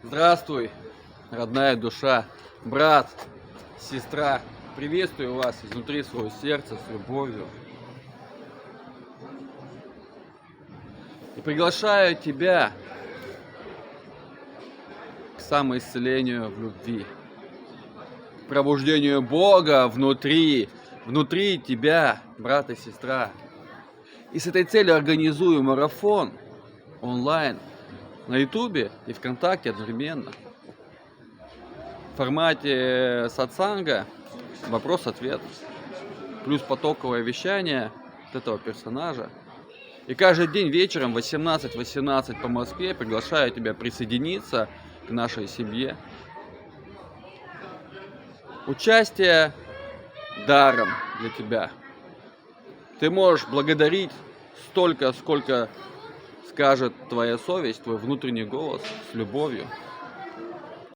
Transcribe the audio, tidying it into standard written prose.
Здравствуй, родная душа, брат, сестра. Приветствую вас изнутри своего сердца с любовью. И приглашаю тебя к самоисцелению в любви, к пробуждению Бога внутри тебя, брат и сестра. И с этой целью организую марафон онлайн на Ютубе и ВКонтакте одновременно. В формате сатсанга вопрос-ответ. Плюс потоковое вещание от этого персонажа. И каждый день вечером в 18:18 по Москве приглашаю тебя присоединиться к нашей семье. Участие даром для тебя. Ты можешь благодарить столько, сколько скажет твоя совесть, твой внутренний голос, с любовью.